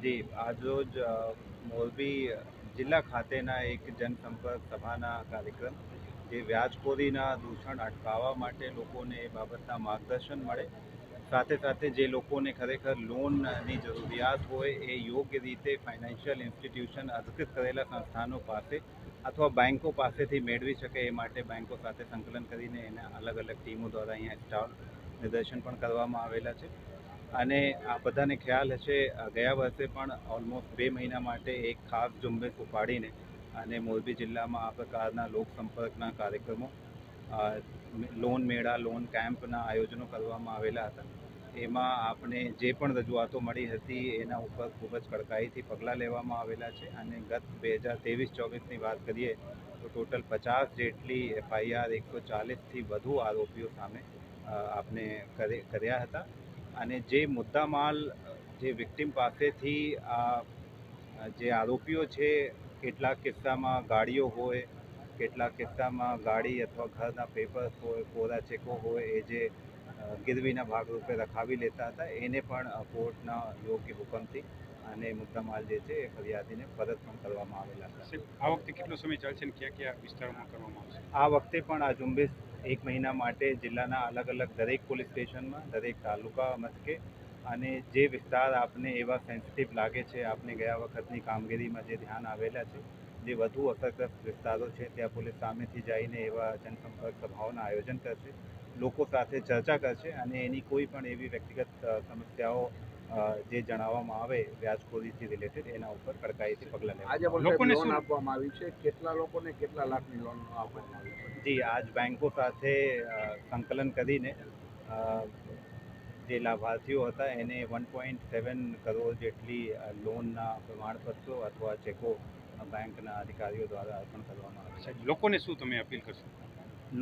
જી, આજરોજ મોરબી જિલ્લા ખાતેના એક જનસંપર્ક સભાના કાર્યક્રમ જે વ્યાજખોરીના દૂષણ અટકાવવા માટે લોકોને એ બાબતના માર્ગદર્શન મળે, સાથે સાથે જે લોકોને ખરેખર લોનની જરૂરિયાત હોય એ યોગ્ય રીતે ફાઇનાન્શિયલ ઇન્સ્ટિટ્યુશન અધિકૃત કરેલા સંસ્થાનો પાસે અથવા બેંકો પાસેથી મેળવી શકે એ માટે બેંકો સાથે સંકલન કરીને એના અલગ અલગ ટીમો દ્વારા અહીંયા સ્ટોલ નિદર્શન પણ કરવામાં આવેલા છે. અને આ બધાને ખ્યાલ હશે, ગયા વર્ષે પણ ઓલમોસ્ટ 2 મહિના માટે એક ખાસ ઝુંબેશ ઉપાડીને અને મોરબી જિલ્લામાં આ પ્રકારના લોકસંપર્કના કાર્યક્રમો, લોન મેળા, લોન કેમ્પના આયોજનો કરવામાં આવેલા હતા. એમાં આપણે જે પણ રજૂઆતો મળી હતી એના ઉપર ખૂબ જ કડકાઈથી પગલાં લેવામાં આવેલા છે. અને ગત 2023-24ની વાત કરીએ તો ટોટલ 50 જેટલી FIR, 140થી વધુ આરોપીઓ સામે આપણે કર્યા હતા. અને જે મુદ્દામાલ જે વિક્ટિમ પાસેથી જે આરોપીઓ છે, કેટલાક કિસ્સામાં ગાડીઓ હોય, કેટલાક કિસ્સામાં ગાડી અથવા ઘરના પેપર્સ હોય, કોરા ચેકો હોય, એ જે ગીરવીના ભાગરૂપે રખાવી લેતા હતા, એને પણ કોર્ટના યોગ્ય હુકમથી અને મુદ્દામાલ જે છે એ ફરિયાદીને પરત પણ કરવામાં આવેલા હતા. આ વખતે કેટલો સમય ચાલશે અને કયા કયા વિસ્તારોમાં કરવામાં આવશે? આ વખતે પણ આ ઝુંબેશ 1 મહિના માટે જિલ્લાના અલગ અલગ દરેક પોલીસ સ્ટેશનમાં, દરેક તાલુકા મથકે અને જે વિસ્તાર આપને એવા સેન્સિટિવ લાગે છે, આપને ગયા વખતની કામગીરીમાં જે ધ્યાન આવેલા છે, જે વધુ અસરગ્રસ્ત વિસ્તારો છે, ત્યાં પોલીસ સામેથી જઈને એવા જનસંપર્ક સભાઓના આયોજન કરશે, લોકો સાથે ચર્ચા કરશે અને એની કોઈ પણ એવી વ્યક્તિગત સમસ્યાઓ જે જણાવવામાં આવે વ્યાજખોરીથી રિલેટેડ, એના ઉપર કડકાઈથી પગલાં લેવા. આજે લોકોને લોન આપવામાં આવી છે, કેટલા લોકોને કેટલા લાખની લોન આપવામાં આવી છે? જી, આજ બેંકો સાથે સંકલન કરીને જે લાભાર્થીઓ હતા એને 1.7 કરોડ જેટલી લોનના પ્રમાણપત્રો અથવા ચેકો બેંકના અધિકારીઓ દ્વારા અર્પણ કરવામાં આવે છે. લોકોને શું તમે અપીલ કરશો?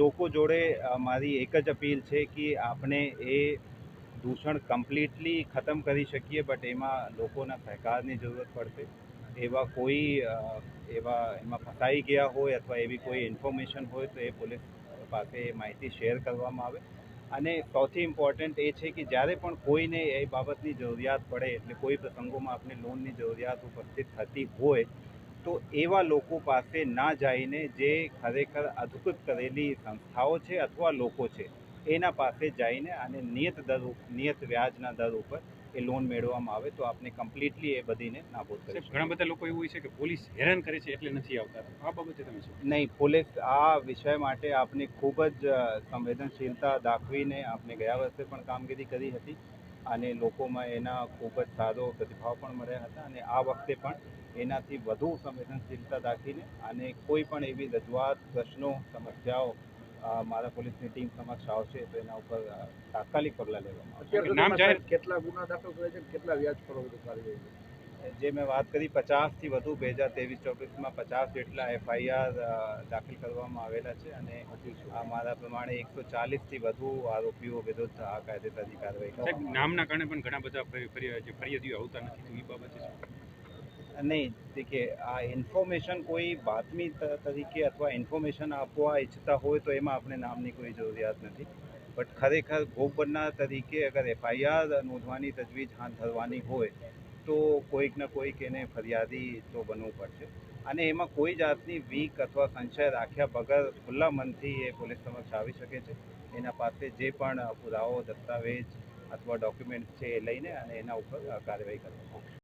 લોકો જોડે મારી એક જ અપીલ છે કે આપણે એ દૂષણ કમ્પ્લીટલી ખતમ કરી શકીએ, બટ એમાં લોકોના સહકારની જરૂરત પડશે. એવા કોઈ એમાં ફસાઈ ગયા હોય અથવા એવી કોઈ ઇન્ફોર્મેશન હોય તો એ પોલીસ પાસે એ માહિતી શેર કરવામાં આવે. અને સૌથી ઇમ્પોર્ટન્ટ એ છે કે જ્યારે પણ કોઈને એ બાબતની જરૂરિયાત પડે, એટલે કોઈ પ્રસંગોમાં આપણે લોનની જરૂરિયાત ઉપસ્થિત થતી હોય તો એવા લોકો પાસે ના જઈને જે ખરેખર અધિકૃત કરેલી સંસ્થાઓ છે અથવા લોકો છે એના પાસે જઈને અને નિયત વ્યાજના દર ઉપર એ લોન મેળવવામાં આવે તો આપણે કમ્પ્લીટલી એ બધીને નાબૂદ કરી શકીએ. ઘણા બધા લોકો એવું હોય છે કે પોલીસ હેરાન કરે છે એટલે નથી આવતા, આ બાબતે તમે શું? નહીં, પોલીસ આ વિષય માટે આપણે ખૂબ જ સંવેદનશીલતા દાખવીને આપણે ગયા વર્ષે પણ કામગીરી કરી હતી અને લોકોમાં એના ખૂબ જ સારો પ્રતિભાવ પણ મળ્યા હતા. અને આ વખતે પણ એનાથી વધુ સંવેદનશીલતા દાખવીને અને કોઈ પણ એવી રજૂઆત, પ્રશ્નો, સમસ્યાઓ મારા પોલીસની ટીમ સમક્ષ આવશે તો એના ઉપર તાત્કાલિક પગલાં લેવામાં આવશે. કેટલા ગુના દાખલ કરે છે, કેટલા વ્યાજખોરો કાર્યવાહી છે? જે મેં વાત કરી 50થી વધુ 2023-24માં 50 જેટલા FIR દાખલ કરવામાં આવેલા છે અને મારા પ્રમાણે 140થી વધુ આરોપીઓ વિરુદ્ધ આ કાયદેસરની કાર્યવાહી. નામના કારણે પણ ઘણા બધા ફરિયાદીઓ આવતા નથી, તો એ બાબતે નહીં, દેખીએ, આ ઇન્ફોર્મેશન કોઈ બાતમી તરીકે અથવા ઇન્ફોર્મેશન આપવા ઈચ્છતા હોય તો એમાં આપણે નામની કોઈ જરૂરિયાત નથી. બટ ખરેખર ભોગ બનનાર તરીકે અગર FIR નોંધવાની તજવીજ હાથ ધરવાની હોય તો કોઈકને કોઈક એને ફરિયાદી તો બનવું પડશે. અને એમાં કોઈ જાતની વીક અથવા સંશય રાખ્યા વગર ખુલ્લા મનથી એ પોલીસ સમક્ષ આવી શકે છે. એના પાસે જે પણ પુરાવો, દસ્તાવેજ અથવા ડોક્યુમેન્ટ છે એ લઈને અને એના ઉપર કાર્યવાહી કરવામાં આવશે.